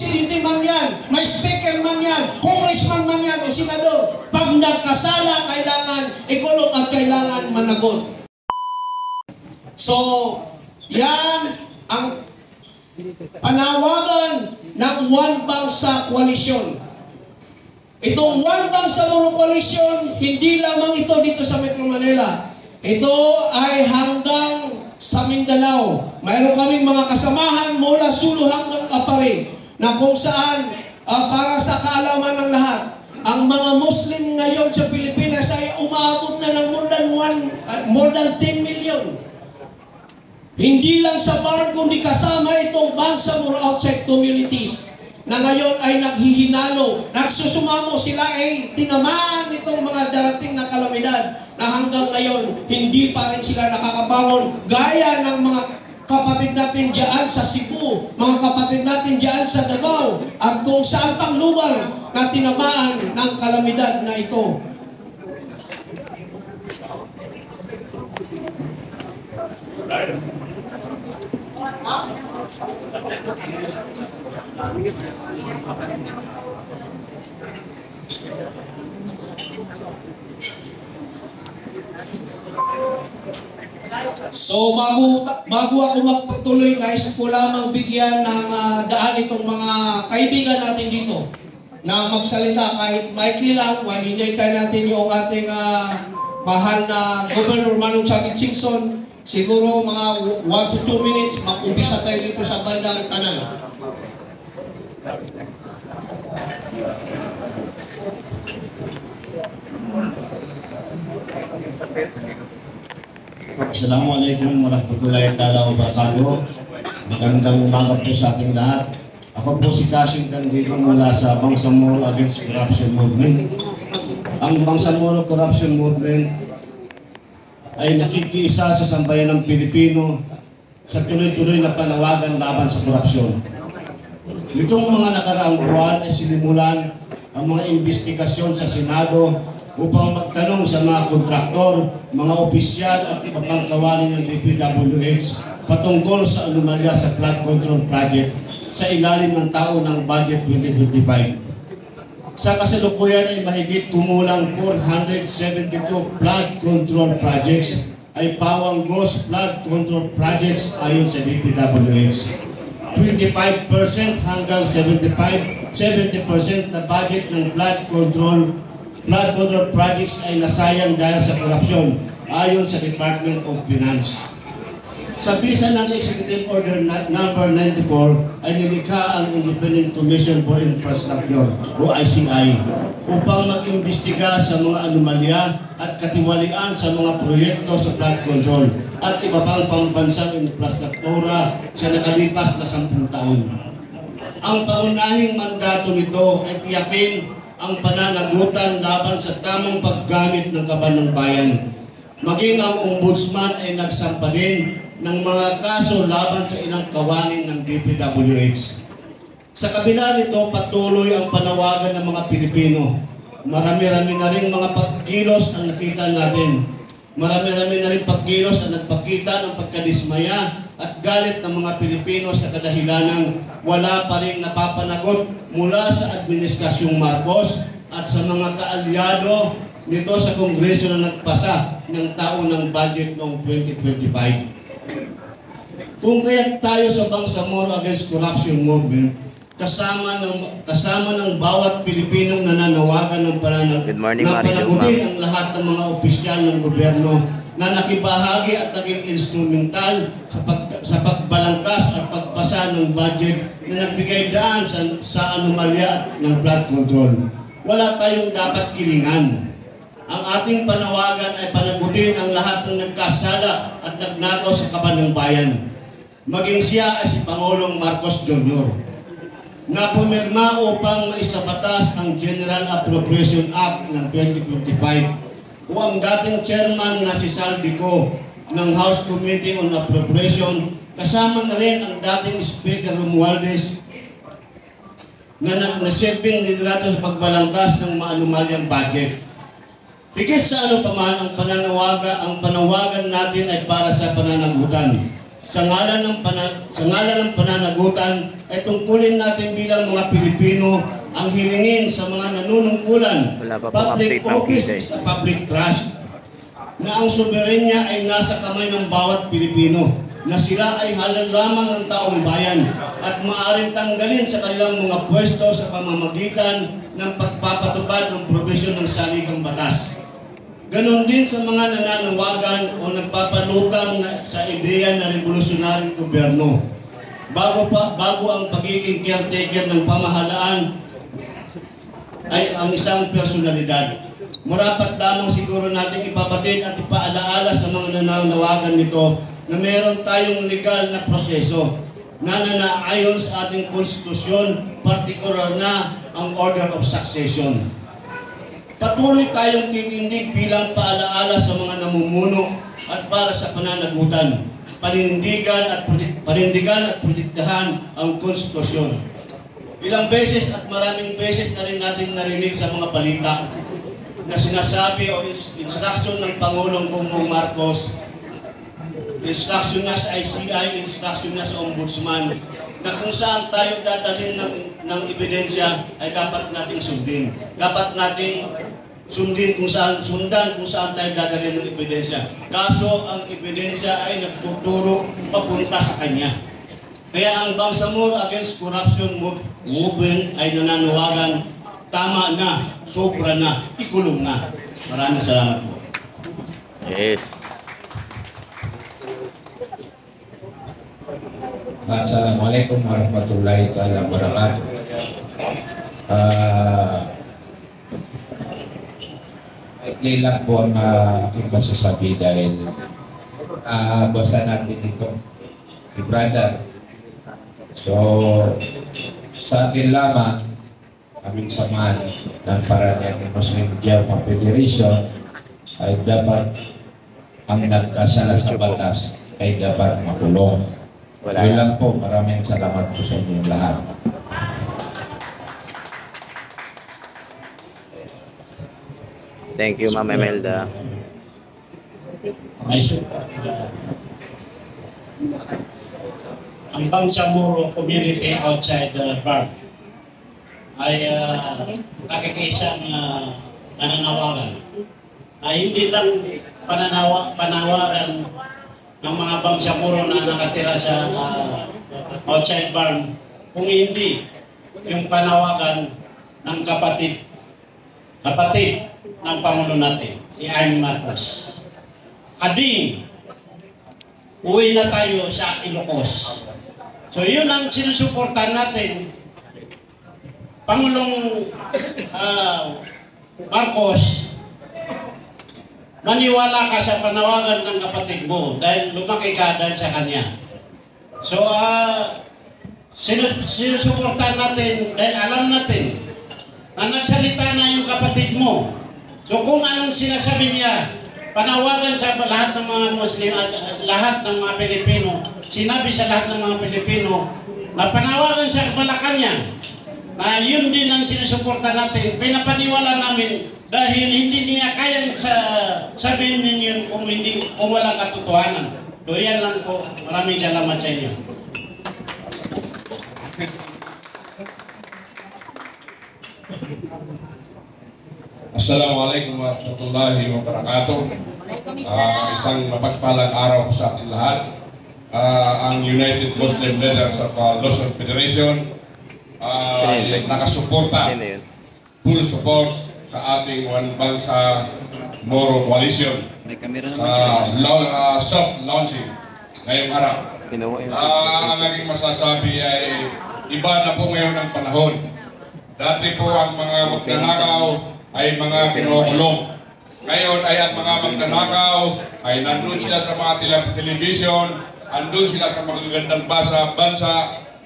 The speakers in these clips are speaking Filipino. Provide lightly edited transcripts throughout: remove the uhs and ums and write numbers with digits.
presidente man yan, may speaker man yan, congressman man yan, o senador, pag nagkasala, kailangan ikulong at kailangan managot. So, yan ang panawagan ng One Bangsa Coalition. Itong One Bangsa Coalition, hindi lamang ito dito sa Metro Manila. Ito ay hanggang sa Mindanao. Mayroon kaming mga kasamahan mula Sulu hanggang Apare na kung saan para sa kaalaman ng lahat, ang mga Muslim ngayon sa Pilipinas ay umaabot na ng more than 10 million. Hindi lang sa BARD kundi kasama itong Bangsamoro outside communities na ngayon ay naghihinalo, nagsusumamo, sila ay tinamaan itong mga darating na kalamidad na hanggang ngayon hindi pa rin sila nakakabangon gaya ng mga kapatid natin diyan sa Cebu, mga kapatid natin diyan sa Davao at kung saan pang lugar na tinamaan ng kalamidad na ito. So bago ako magpatuloy, nais ko lamang bigyan ng daan itong mga kaibigan natin dito na magsalita kahit maikli lang while hinihintay natin yung ating mahal na Governor Manong Chavit Singson. Siguro mga 1 to 2 minutes, mag-umpisa tayo dito sa bandang kanan. Assalamualaikum warahmatullahi wabarakatuh. Magandang umaga po sa ating lahat. Ako po si Kasing Candido mula sa Bangsamoro Against Corruption Movement. Ang Bangsamoro Corruption Movement ay nakikiisa sa sambayan ng Pilipino sa tuloy-tuloy na panawagan laban sa korupsyon. Nitong mga nakaraang buwan ay sinimulan ang mga investigasyon sa Senado upang magtanong sa mga kontraktor, mga opisyal at iba pang kawani ng DPWH patungkol sa anomalya sa flood control project sa ilalim ng taon ng budget 2025. Sa kasalukuyan ay mahigit kumulang 472 flood control projects ay pawang ghost flood control projects ayon sa DPWH. 25% hanggang 70% na budget ng flood control projects ay nasayang dahil sa korupsyon ayon sa Department of Finance. Sa bisa ng Executive Order number 94 ay nilikha ang Independent Commission for Infrastructure o ICI upang mag-imbestiga sa mga anomalya at katiwalian sa mga proyekto sa flood control at iba pang pambansang infrastruktura sa nakalipas na 10 taon. Ang paunahing mandato nito ay tiyakin ang pananagutan laban sa tamang paggamit ng kaban ng bayan. Maging ang ombudsman ay nagsampa din ng mga kaso laban sa ilang kawanin ng DPWH. Sa kabila nito, patuloy ang panawagan ng mga Pilipino. Marami-rami na rin mga pagkilos ang nakita natin. Marami-rami na rin pagkilos na nagpakita ng pagkadismaya at galit ng mga Pilipino sa kadahilanang wala pa rin napapanagot mula sa Administrasyong Marcos at sa mga kaalyado nito sa Kongreso na nagpasa ng taon ng budget noong 2025. Kung kaya tayo sa Bangsamoro Against Corruption Movement, kasama ng bawat Pilipinong nananawagan ng panagutin ang lahat ng mga opisyal ng gobyerno na nakibahagi at naging instrumental sa pagbalangkas at pagpasa ng budget na nagbigay daan sa anomalya ng flood control. Wala tayong dapat kilingan. Ang ating panawagan ay panagutin ang lahat ng nagkasala at nagnakaw sa kaban ng bayan. Maging siya ay si Pangulong Marcos Jr. na pumirma upang maisabatas ang General Appropriation Act ng 2025 o ang dating chairman na si Saldico ng House Committee on Appropriation, kasama na rin ang dating Speaker Romualdez na nasilbing liderato sa pagbalangkas ng maanumalyang budget. Higit sa ano pa man, ang panawagan natin ay para sa pananagutan. sa ngalan ng pananagutan ay tungkulin natin bilang mga Pilipino ang hilingin sa mga nanunungkulan. Public office is a public trust na ang soberenya ay nasa kamay ng bawat Pilipino, na sila ay halal lamang ng taong bayan at maaaring tanggalin sa kanilang mga pwesto sa pamamagitan ng pagpapatupad ng probisyon ng saligang batas. Ganon din sa mga nananawagan o nagpapalutang sa ideya na revolusyonaryong gobyerno. Bago ang pagiging caretaker ng pamahalaan ay ang isang personalidad. Marapat lamang siguro natin ipabatid at ipaalaala sa mga nananawagan nito na meron tayong legal na proseso na nanaayon sa ating konstitusyon, partikular na ang order of succession. Patuloy tayong titindig bilang paalaala sa mga namumuno at para sa pananagutan, panindigan at protektahan ang konstitusyon. Ilang beses at maraming beses na rin natin narinig sa mga balita na sinasabi o instruction ng Pangulong Bongbong Marcos, instruction na sa ICI, instruction na sa Ombudsman, na kung saan tayo dadalhin ng ebidensya ay dapat nating sundin. Dapat nating sundan kung saan tayo dadalhin ng ebidensya. Kaso ang ebidensya ay nagtuturo papunta sa kanya. Kaya ang Bangsamoro Against Corruption Movement ay nananawagan, tama na, sobra na, ikulong na. Maraming salamat po. Yes. Assalamualaikum warahmatullahi wabarakatuh. Ikli lang po ang aking masasabi dahil basa natin ito si brother. So sa akin lamang, kaming samahan ng Paranaque Muslim Jamaah Federation ay dapat ang nagkasala sa batas ay dapat makulong. Yun lang po, maraming salamat po sa inyong lahat. Thank you, Ma'am Imelda. Ang Bangsamoro community outside Bar ay nakikaisang nananawagan ay hindi lang panawagan ng mga Bangsamoro na nakatira sa outside Barn, kung hindi yung panawagan ng kapatid ng Pangulo natin, si Amy Marcos. Ading, uwi na tayo sa Ilocos. So yun ang sinusuportahan natin. Pangulong Marcos, maniwala ka sa panawagan ng kapatid mo dahil lumaki ka dahil sa kanya. So, sinusuportahan natin dahil alam natin na nagsalita na yung kapatid mo. So, kung anong sinasabi niya, panawagan sa lahat ng mga Muslim at lahat ng mga Pilipino, sinabi sa lahat ng mga Pilipino na panawagan sa Malacanang na yun din ang sinusuportahan natin. Pinapaniwala namin dahil hindi niya kayang sabihin ninyo kung walang katotohanan. So yan lang po. Maraming salamat sa inyo. Assalamualaikum warahmatullahi wabarakatuh. Isang mapagpalang araw sa ating lahat. Ang United Muslim Leaders of Luzon Federation ay nakasuporta, full support sa ating One Bangsamoro Coalition sa soft launching ngayong araw. Ang aking masasabi ay iba na po ngayon ang panahon. Dati po ang mga magnanakaw ay mga kinukulong. Ngayon ay ang mga magnanakaw ay nandun sila sa mga television, andun sila sa magagandang bansa,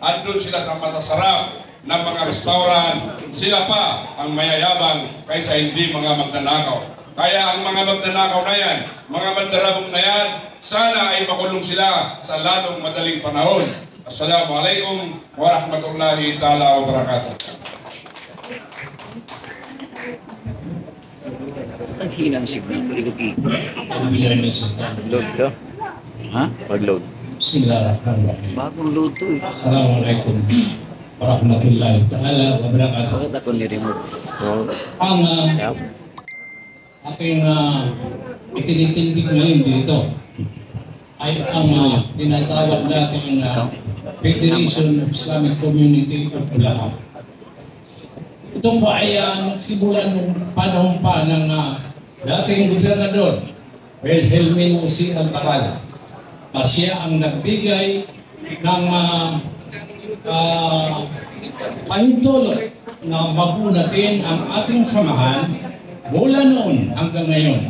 andun sila sa masasarap ng mga restaurant. Sila pa ang mayayabang kaysa hindi mga magnanakaw. Kaya ang mga magnanakaw na yan, mga mandarabong na yan, sana ay makulong sila sa lalong madaling panahon. Assalamualaikum warahmatullahi ta'ala wabarakatuh. Ang hina ng signal ko, ikot-ikot. Load ka? Ha? Mag-load. Bismillahirrahmanirrahim. Bagong luto eh. Assalamualaikum warahmatullahi ta'ala wabarakatuh. Bakit ako ni-remove? So, Ang yeah. aking itinitindig ngayon dito ay ang tinatawag natin Federation of Islamic Community of Bulacan. Ito po ay nagsimula noong panahon pa ng dating gobernador Wilhelmino C. Alvarado. Siya ang nagbigay ng pahintulot na mabunatin ang ating samahan mula noon hanggang ngayon.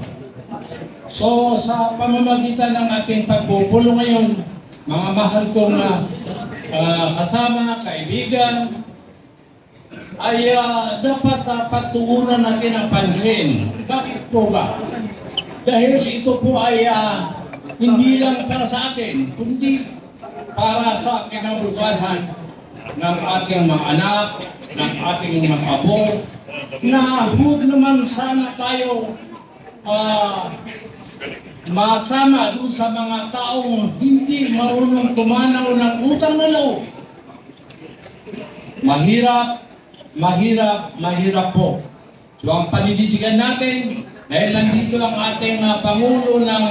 So sa pamamagitan ng ating pagpupulo ngayon, mga mahal kong kasama, kaibigan, ay dapat pagtuunan natin ang pansin. Bakit po ba? Dahil ito po ay hindi lang para sa atin, kundi para sa kinabukasan ng ating mga anak, ng ating mga apo, na huwag naman sana tayo masama doon sa mga taong hindi marunong tumanaw ng utang na loob. Mahirap po. So ang panindigan natin, dahil nandito ang ating Pangulo ng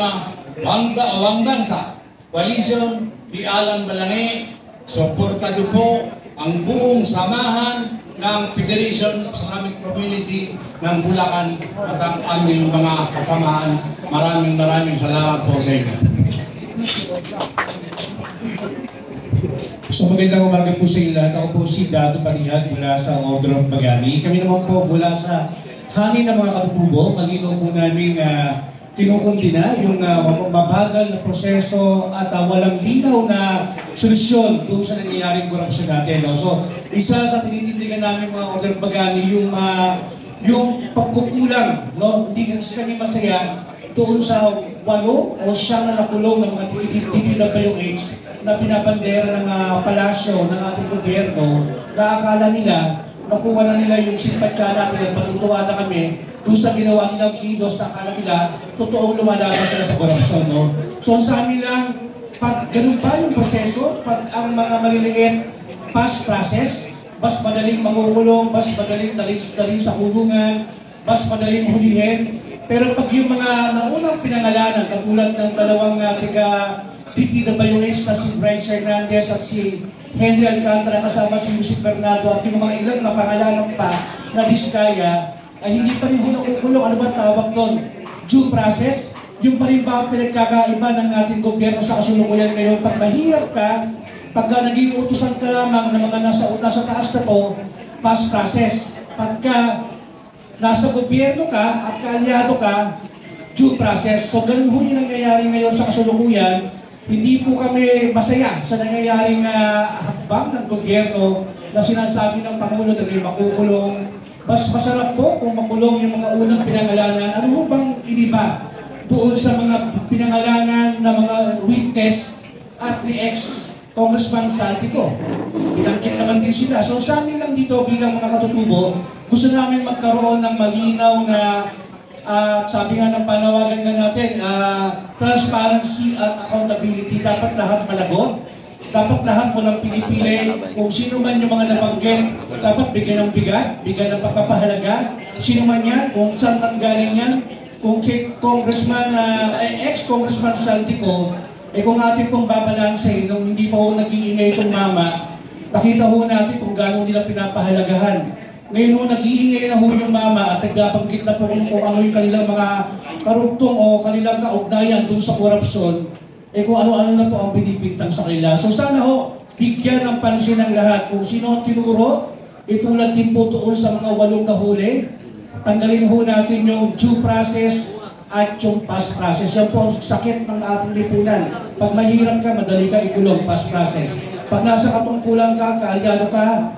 Wangbansa, Coalition, si Alan Balangé, suportado po ang buong samahan ng Federation of Islamic Community ng Bulacan at ang aming mga kasamahan. Maraming salamat po sa inyo. So magandang umaga po sa inyo lahat. Ako po si Dato Panihad mula sa Order of Magani. Kami naman po mula sa hangin ng mga katutubo. Malinaw po namin kinukundina yung mabagal na proseso at walang linaw na solusyon doon sa nangyayaring korupsyon natin. No? So isa sa tinitindigan namin mga Order of Magani yung pagkukulang, no? Hindi kasi kami masaya doon sa 8 o 9 na nakulong ng mga DPWH na pinapandera ng palasyo ng ating gobyerno na akala nila, nakuha na nila yung simpatya natin at patutuwa na kami doon sa ginawa nilang kilos na akala nila totoong lumalaban sila sa korupsyon. No? So sa amin lang, pag ganun pa yung proseso, pag ang mga maliliit past process, mas madaling mangukulong, mas madaling daling sa kulungan, mas madaling hulihin. Pero pag yung mga naunang pinangalanan, katulad ng dalawang DPWH na si Bryce Hernandez at si Henry Alcantara kasama si Yusuf Bernardo at yung mga ilang na pangalanan pa na diskaya, ay hindi pa rin ho nakukulong. Ano ba tawag doon? Due process? Yung pa rin ba ang pinagkakaiba ng ating gobyerno sa kasalukuyan ngayon? Pag mahirap ka, pagka naging utusan ka lamang ng mga nasa taas na to, past process. Pagka nasa gobyerno ka at kaalyado ka, due process. So ganun ho yung nangyayari ngayon sa kasalukuyan. Hindi po kami masaya sa nangyayaring hakbang ng gobyerno na sinasabi ng Pangulo na may makukulong. Mas masarap po kung makulong yung mga unang pinangalanan. Ano mo bang iniba doon sa mga pinangalanan na mga witness at ni ex-Congressman Saltico? Pinangkit naman din sila. So sa amin lang dito bilang mga katutubo, gusto namin magkaroon ng malinaw na sabi nga ng panawagan nga natin, transparency at accountability. Dapat lahat malagot. Dapat lahat walang pinipili. Kung sino man yung mga nabanggit, dapat bigyan ng bigat, bigyan ng pagpapahalaga. Sino man yan, kung saan man galing yan. Kung Congressman, ex-Congressman Saltico, kung ating pong babalansin, nung hindi pa ho nag-iingay itong mama, nakita ho natin kung gano'n nila pinapahalagahan. Ngayon ho, nag-iingay na ho yung mama at nagbabanggit na po kung ano yung kanilang mga karugtong o kanilang kaugnayan dun sa korupsyon, kung ano-ano na po ang binibintang sa kanila. So sana ho, bigyan ng pansin ng lahat. Kung sino ang tinuro, itulad din po doon sa mga 8 na huli, tanggalin ho natin yung due process at yung past process. Yan po ang sakit ng ating lipunan. Pag mahirap ka, madali ka ikulong, past process. Pag nasa katungkulan ka, kaalyado ka,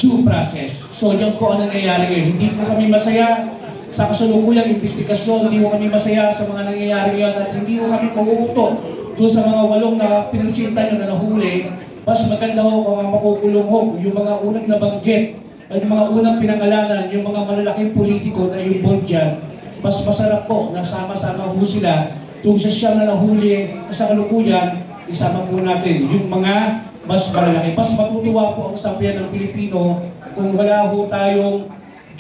due process. So yan po ang nangyayari ngayon. Hindi po kami masaya sa kasalukuyang investigasyon, hindi po kami masaya sa mga nangyayari ngayon at hindi po kami mauuto doon sa mga 8 na pinansinta nyo na nahuli. Mas maganda ho kung ang makukulong ho, yung mga unang nabanggit at yung mga unang pinangalanan, yung mga malalaking politiko na involved dyan, mas masarap po na sama-sama ho sila doon sa siyang na nahuli sa kalukuyan isama po natin yung mga mas malalaki. Mas matutuwa po ang sambayan ng Pilipino kung wala po tayong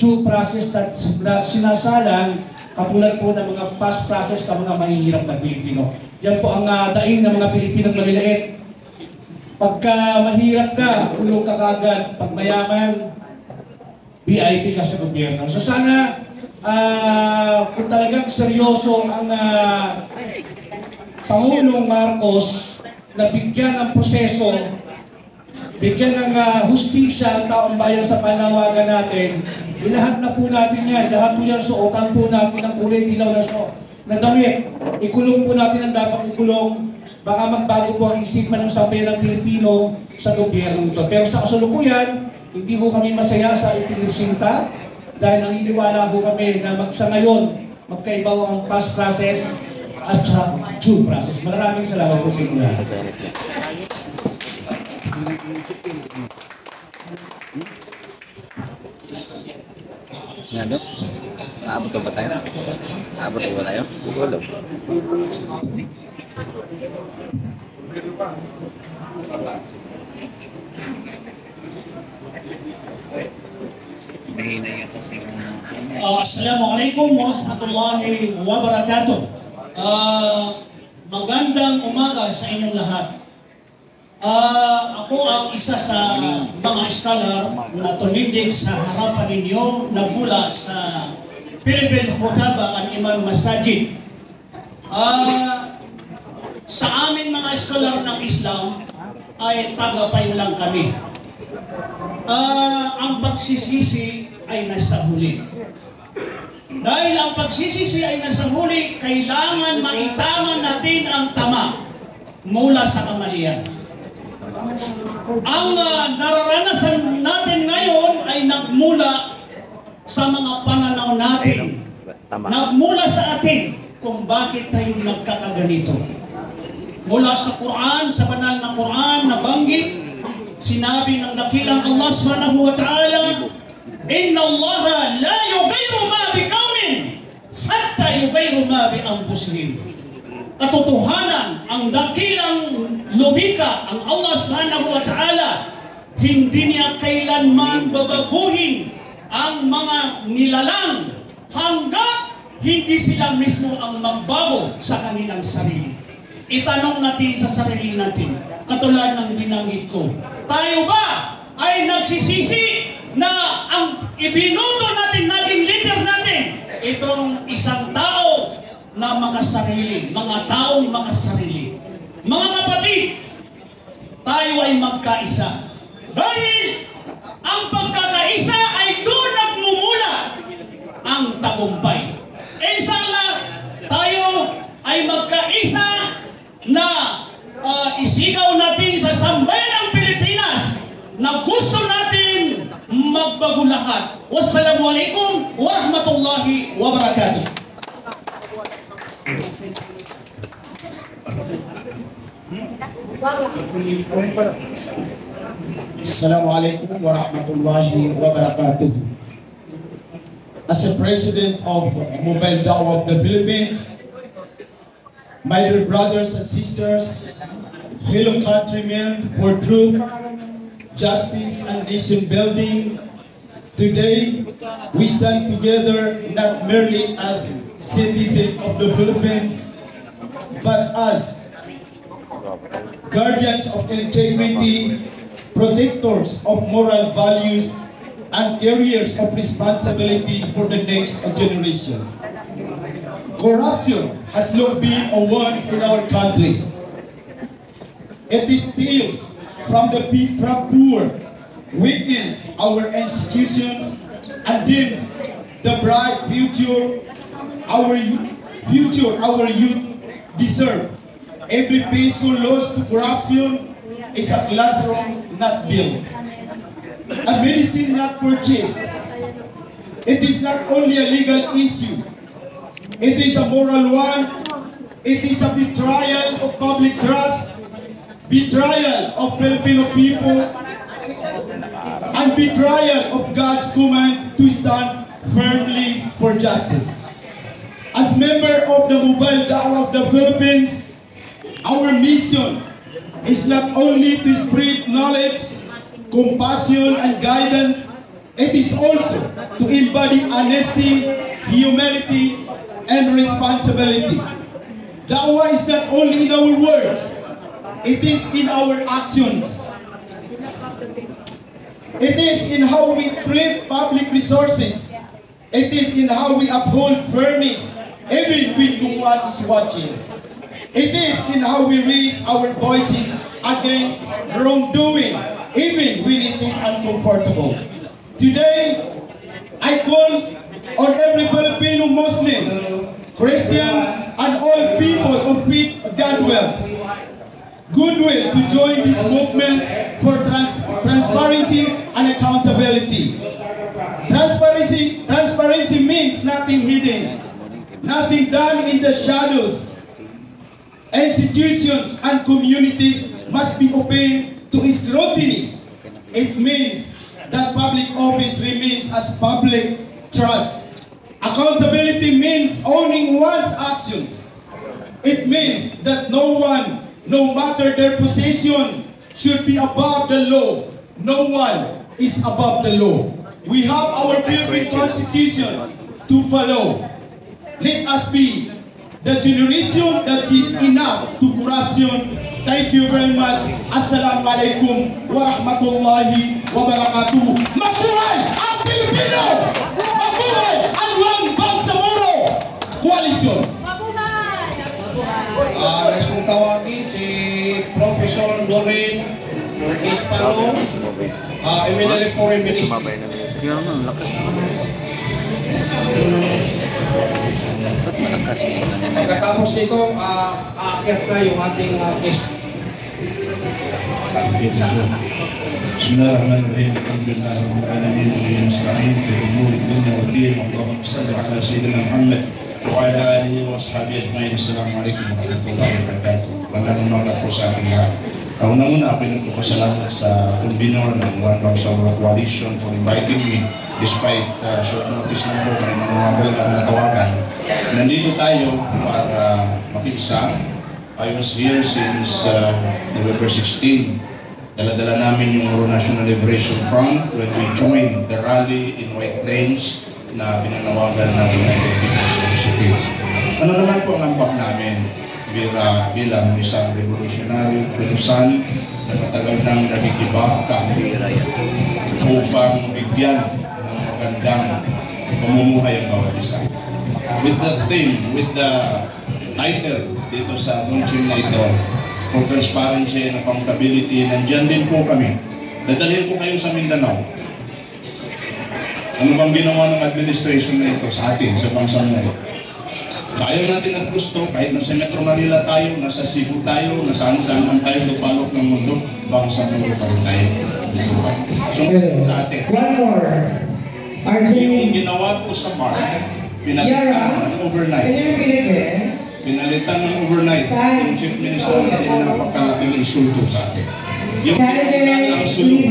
due process na sinasalang katulad po ng mga past process sa mga mahihirap na Pilipino. Yan po ang daing ng mga Pilipinong maliliit. Pagka mahirap ka, ulong ka kagad. Pag mayaman, VIP ka sa gobyerno. So sana, kung talagang seryoso ang Pangulong Marcos na bigyan ng proseso, bigyan ng hustisya ang taong bayan sa panawagan natin, ilahat na po natin yan. Lahat po yan, suotan po natin ang kulay dilaw na damit. Ikulong po natin ang dapat ikulong. Baka magbago po ang isipan ng sambayan ng Pilipino sa gobyerno ito. Pero sa kasalukuyan, hindi po kami masaya sa ipinirsinta dahil naniniwala po kami na sa ngayon, magkaiba ang past process at sa due process. Maraming salamat po sa inyo. Senador, aabot ba tayo? Aabot ba tayo? Wala. Assalamualaikum warahmatullahi wabarakatuh. Magandang umaga sa inyong lahat. Ako ang isa sa mga scholar na tumindig sa harapan ninyo na mula sa Philippine Khutaba and Imam Masajid. Sa aming mga scholar ng Islam ay tagapayo lang kami. Ang pagsisisi ay nasa huli. Dahil ang pagsisisi ay nasa huli, kailangan maitaman natin ang tama mula sa kamalian. Ang nararanasan natin ngayon ay nagmula sa mga pananaw natin. Nagmula sa atin kung bakit tayo nagkakaganito. Mula sa Quran, sa banal na Quran, nabanggit, sinabi ng dakilang Allah subhanahu wa ta'ala, Inna Allah la yughayyiru ma biqaumin hatta yughayyiru ma bi anfusihim. Katotohanan, ang dakilang lumika, ang Allah subhanahu wa ta'ala, hindi niya kailanman babaguhin ang mga nilalang hanggat hindi sila mismo ang magbago sa kanilang sarili. Itanong natin sa sarili natin, katulad ng binanggit ko, tayo ba ay nagsisisi na ang ibinuto natin, naging leader natin, itong isang tao na makasarili, mga taong makasarili. Mga kapatid, tayo ay magkaisa. Dahil ang pagkakaisa ay doon nagmumula ang tagumpay. Inshallah, tayo ay magkaisa na isigaw natin sa sambayan ng Pilipinas na gusto natin magbago lahat. Wassalamualaikum warahmatullahi wabarakatuh. Assalamualaikum warahmatullahi wabarakatuh. As a president of Mobile Dawah of the Philippines, my dear brothers and sisters, fellow countrymen for truth, justice, and nation building, today we stand together not merely as citizens of the Philippines, but as guardians of integrity, protectors of moral values, and carriers of responsibility for the next generation. Corruption has long been a one in our country. It steals from the poor, weakens our institutions, and dims the bright future our youth deserve. Every peso lost to corruption is a classroom not built, a medicine not purchased. It is not only a legal issue, it is a moral one. It is a betrayal of public trust, betrayal of Filipino people, and betrayal of God's command to stand firmly for justice. As member of the Mobile Dawah of the Philippines, our mission is not only to spread knowledge, compassion, and guidance, it is also to embody honesty, humility, and responsibility. Dawah is not only in our words, it is in our actions. It is in how we treat public resources. It is in how we uphold fairness, even when no one is watching. It is in how we raise our voices against wrongdoing, even when it is uncomfortable. Today, I call on every Filipino Muslim, Christian, and all people of faith goodwill to join this movement for transparency and accountability. Transparency means nothing hidden, nothing done in the shadows. Institutions and communities must be open to scrutiny. It means that public office remains as public trust. Accountability means owning one's actions. It means that no one, no matter their position, should be above the law. No one is above the law. We have our Philippine Constitution to follow. Let us be the generation that is enough to corruption. Thank you very much. Assalamualaikum warahmatullahi wabarakatuh. Mabuhay ang Pilipino! Mabuhay ang One Bangsamoro Coalition! Next kong tawagin si Professor Doreen Espano, Eminent Foreign Minister. Pagkatapos nito, aakyat na yung ating guest. Bismillahirrahmanirrahim. Alhamdulillahirabbil alamin wa nasta'in fi umuri dunya wa din. Allahumma salli ala sayyidina Muhammad wa ala alihi wa ashabihi ajma'in. Assalamualaikum warahmatullahi wabarakatuh. Magandang umaga po sa ating lahat. Una-una, pinagpapasalamat sa convener ng One Bangsamoro Coalition for inviting me despite short notice lang po kayo ng mga galang na tawagan. Nandito tayo para makiisa. I was here since November 16. Dala-dala namin yung National Liberation Front when we joined the rally in White Plains na pinanawagan ng United People's Initiative. Ano naman po ang ambak namin bilang isang revolutionary pinusan na matagal nang nagigibaka upang bigyan ng magandang pamumuhay ang bawat isa. With the theme, with the title dito sa launching na ito, for transparency and accountability, nandyan din po kami. Dadalhin ko kayo sa Mindanao. Ano bang ginawa ng administration na ito sa atin, sa Bangsamoro? Kaya natin at gusto, kahit nasa Metro Manila tayo, nasa Cebu tayo, nasaan-saan man tayo, lupalok ng mundo, Bangsamoro pa rin tayo. So, sa atin. Yung ginawa po sa bar, pinalitan ng overnight. Pinalitan ng overnight. Yung Chief Minister natin napakalaking insulto sa atin. Yung pinalitan ang sulong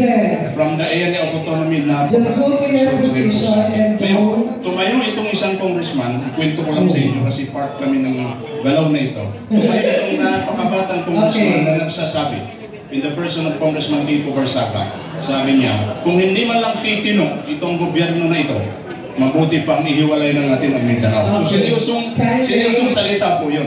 from the area of autonomy na insulto rin po sa atin. Ngayon, tumayo itong isang congressman, kwento ko lang sa inyo kasi part kami ng galaw na ito. Tumayo itong napakabatang congressman na nagsasabi, in the person of Congressman Kiko Barsaca, sabi niya, kung hindi man lang titino itong gobyerno na ito, mabuti pang ihiwalay na natin ang Mindanao. So seryosong salita po yun.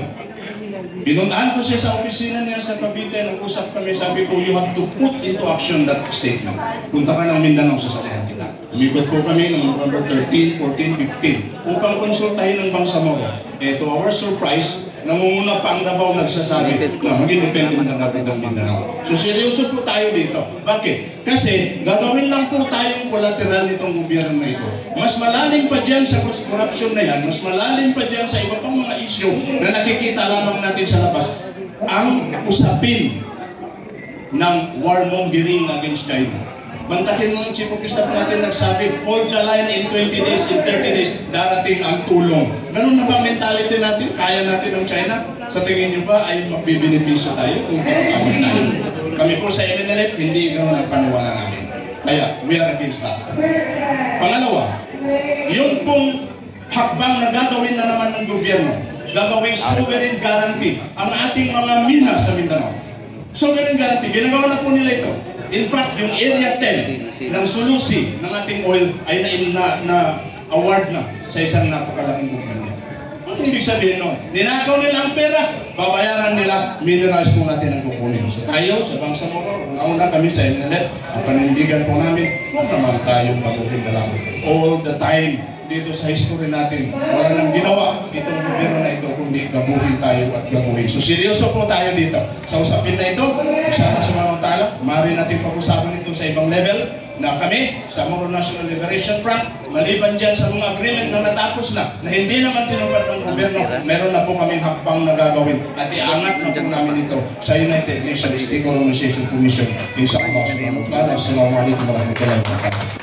Pinuntahan ko siya sa opisina niya sa Cavite, nag-usap kami, sabi ko, you have to put into action that statement. Punta ka ng Mindanao, sasamahan kita. Umikot po kami ng November 13, 14, 15 upang konsultahin ng Bangsamoro. To our surprise, namumuna pa ang Davao nagsasabi na maging independent sa dapat ng Mindanao. So seryoso po tayo dito. Bakit? Kasi gagawin lang po tayong collateral nitong gobyerno na ito. Mas malalim pa dyan sa corruption na yan, mas malalim pa dyan sa iba pang mga issue na nakikita lamang natin sa labas. Ang usapin ng warmongering against China. Mantakin mo ang Chief of Staff natin nagsabi, hold the line in 20 days, in 30 days, darating ang tulong. Ganun na ba mentality natin? Kaya natin ang China? Sa tingin nyo ba ay magbibenepisyo tayo kung kapag tayo? Kami po sa MNLF, hindi ganun ang paniwala namin. Kaya, we are against that. Pangalawa, yung pong hakbang na gagawin na naman ng gobyerno, gagawing sovereign guarantee ang ating mga mina sa Mindanao. Sovereign guarantee, ginagawa na po nila ito. In fact, yung Area 10 ng Sulusi ng ating oil ay na-award na sa isang napakalaking kumpanya. Ano ibig sabihin nun? Ninakaw nila ang pera, babayaran nila, minerals po natin ang kukunin. So tayo, sa Bangsamoro, una kami sa MNLF, ang panindigan po namin, huwag naman tayong baguhin na lang. All the time, dito sa history natin, wala nang ginawa itong gobyerno na ito kundi gabuhin tayo at gabuhin. So seryoso po tayo dito. Sa usapin na ito, sana sa mga tala, maaari natin pag-usapan ito sa ibang level na kami sa Moro National Liberation Front, maliban dyan sa mga agreement na natapos na hindi naman tinupad ng gobyerno, meron na po kaming hakbang na gagawin at iangat na po namin ito sa United Nations Decolonization Commission in Sabah. Assalamualaikum warahmatullahi wabarakatuh.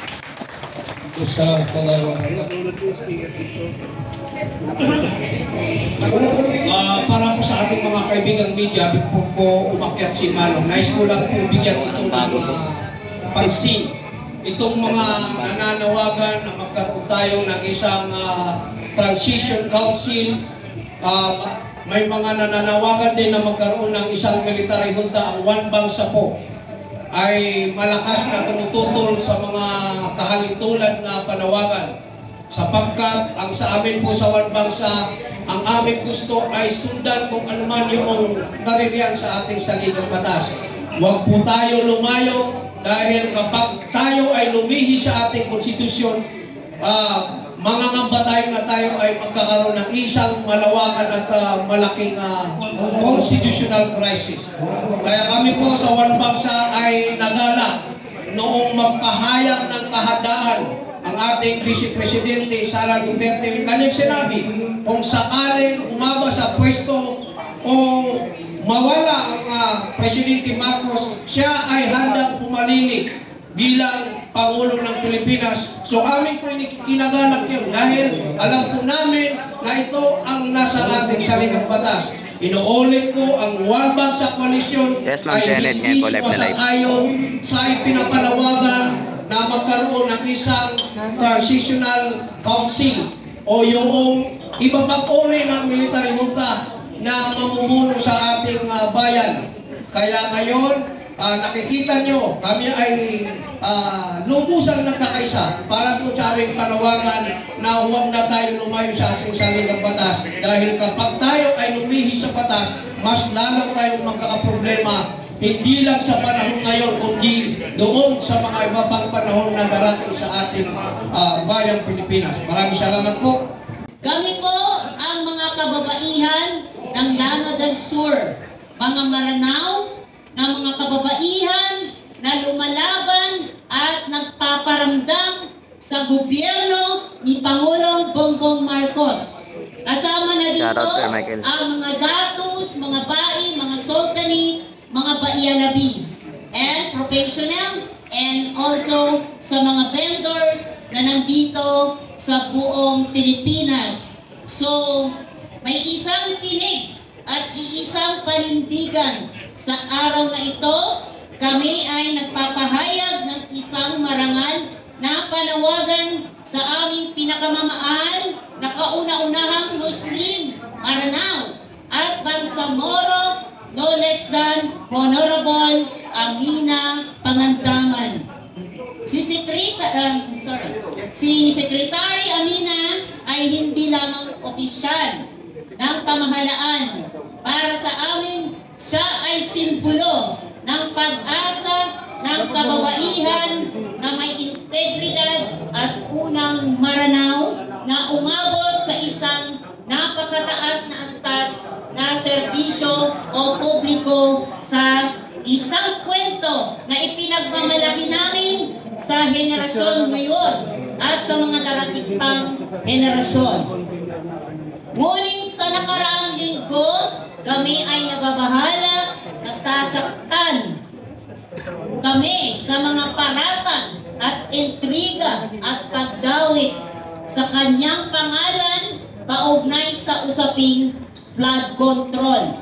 Para po sa ating mga kaibigang media, po umakyat si Manong. Nais ko lang po bigyan ito ng pansin. Itong mga nananawagan na magkaroon tayo ng isang transition council, may mga nananawagan din na magkaroon ng isang military junta, ang One Bangsa po ay malakas na tumututol sa mga kahalintulad na panawagan. Sapagkat ang sa amin po sa One Bangsa, ang aming gusto ay sundan kung ano man yung naririyan sa ating saligang batas. Huwag po tayo lumayo dahil kapag tayo ay lumihi sa ating konstitusyon, mangangamba tayo na tayo ay magkakaroon ng isang malawakan at malaking constitutional crisis. Kaya kami po sa One Bangsa ay nagala noong magpahayag ng kahandaan ang ating Vice Presidente Sara Duterte. Kanyang sinabi, kung sakaling umaba sa pwesto o mawala ang Presidente Marcos, siya ay handang pumalinig bilang Pangulo ng Pilipinas. So amin po kinagalak yun dahil alam po namin na ito ang nasa ating saligang batas. Inuulit ko, ang One Bangsa Coalition ay hindi sumasang-ayon sa ipinapanawagan na magkaroon ng isang transitional council o yung iba pang uri ng military junta na mamumuno sa ating bayan. Kaya ngayon, nakikita nyo, kami ay lubusang nagkakaisa para doon sa aming panawagan na huwag na tayo lumayo sa ating saligang batas. Dahil kapag tayo ay lumihi sa batas, mas lalo tayong magkakaproblema, hindi lang sa panahon ngayon, kundi doon sa mga iba pang panahon na darating sa ating bayang Pilipinas. Maraming salamat po. Kami po ang mga kababaihan ng Llano del Sur, mga Maranao, na mga kababaihan na lumalaban at nagpaparamdam sa gobyerno ni Pangulong Bongbong Marcos. Kasama na dito ang mga datos, mga bayi, mga sultani, mga baialabis, and professional, and also sa mga vendors na nandito sa buong Pilipinas. So, may isang tinig at iisang panindigan. Sa araw na ito, kami ay nagpapahayag ng isang marangal na panawagan sa aming pinakamamahal na kauna-unahang Muslim, Maranao, at Bangsamoro, no less than Honorable Amina Pangandaman. Si Secretary Amina ay hindi lamang opisyal ng pamahalaan. Para sa amin, siya ay simbolo ng pag-asa ng kababaihan na may integridad at unang Maranao na umabot sa isang napakataas na antas na serbisyo o publiko sa isang kwento na ipinagmamalaki namin sa henerasyon ngayon at sa mga darating pang henerasyon. Ngunit sa nakaraang linggo, kami ay nababahala, nasasaktan kami sa mga paratang at intriga at pagdawit sa kanyang pangalan kaugnay sa usaping flood control.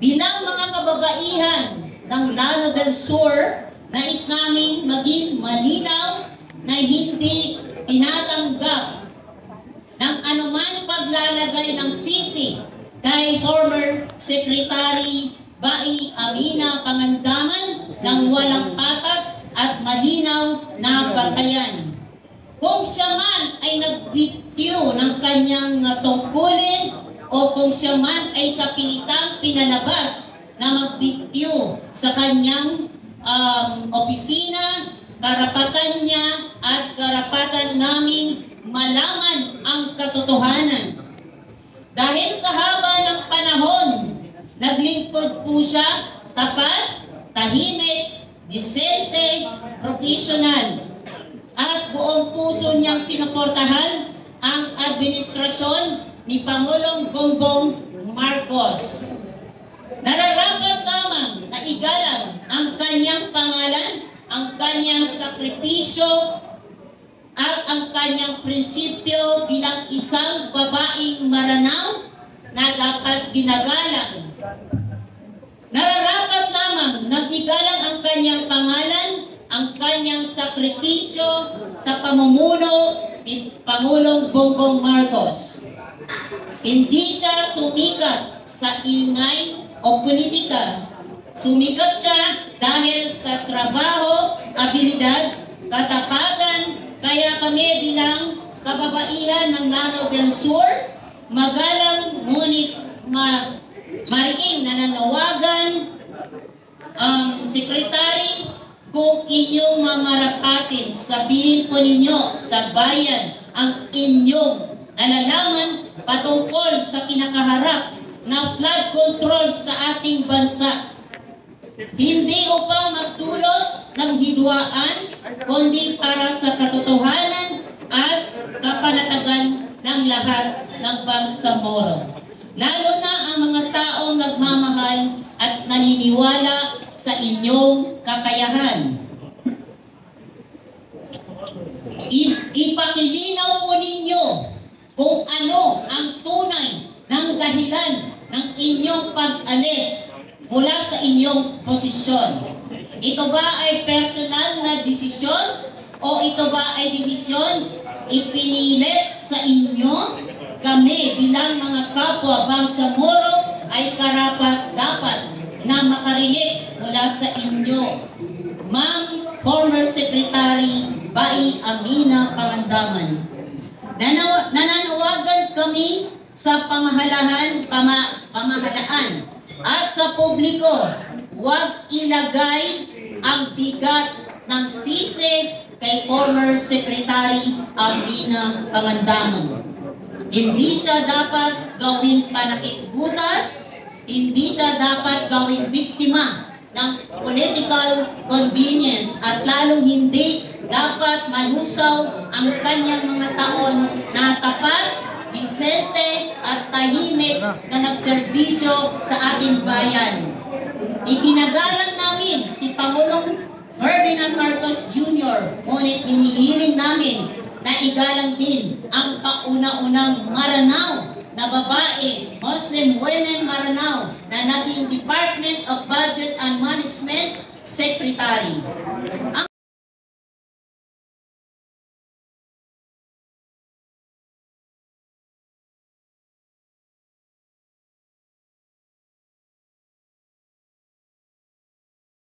Bilang mga kababaihan ng Llano del Sur, nais namin maging malinaw na hindi tinatanggap ng anumang paglalagay ng sisi kay former Secretary Bai Amina Pangandaman ng walang patas at malinaw na batayan. Kung siya man ay nagbitiw ng kanyang tungkulin o kung siya man ay sa pilitang pinalabas na magbitiw sa kanyang opisina, karapatan niya at karapatan naming malaman ang katotohanan. Dahil sa haba ng panahon, naglingkod po siya tapat, tahimik, disente, professional, at buong puso niyang sinuportahan ang administrasyon ni Pangulong Bongbong Marcos. Nararapat lamang na igalang ang kanyang pangalan, ang kanyang sakripisyo, at ang kanyang prinsipyo bilang isang babaeng maranaw na dapat ginagalang. Nararapat lamang na igalang ang kanyang pangalan, ang kanyang sakripisyo sa pamumuno ni Pangulong Bongbong Marcos. Hindi siya sumikat sa ingay o politika. Sumikat siya dahil sa trabaho, abilidad, katapatan. Kaya kami bilang kababaihan ng Lanao del Sur, magalang ngunit mariing nananawagan ang sekretary, kung inyong mamarapatin, sabihin po ninyo sa bayan ang inyong nalalaman patungkol sa kinakaharap na flood control sa ating bansa. Hindi upang magdulot ng hidwaan, kundi para sa katotohanan at kapanatagan ng lahat ng Bangsamoro. Lalo na ang mga taong nagmamahal at naniniwala sa inyong kakayahan. Ipakilinaw po ninyo kung ano ang tunay ng dahilan ng inyong pag-alis mula sa inyong posisyon. Ito ba ay personal na desisyon o ito ba ay desisyon ipinilit sa inyo? Kami bilang mga kapwa Bangsamoro ay karapat-dapat na makarinig mula sa inyo. Ma'am Former Secretary Bai Amina Pangandaman, nananawagan kami sa pamahalaan at sa publiko, huwag ilagay ang bigat ng sisi kay Former Secretary Amina Pangandaman. Hindi siya dapat gawing panakipbutas, hindi siya dapat gawing biktima ng political convenience, at lalong hindi dapat malusaw ang kanyang mga taon na tapat, disente at tahimik na nagserbisyo sa ating bayan. Iginagalang namin si Pangulong Ferdinand Marcos Jr., ngunit hinihiling namin na igalang din ang kauna-unang Maranao na babae, Muslim women Maranao, na naging Department of Budget and Management Secretary.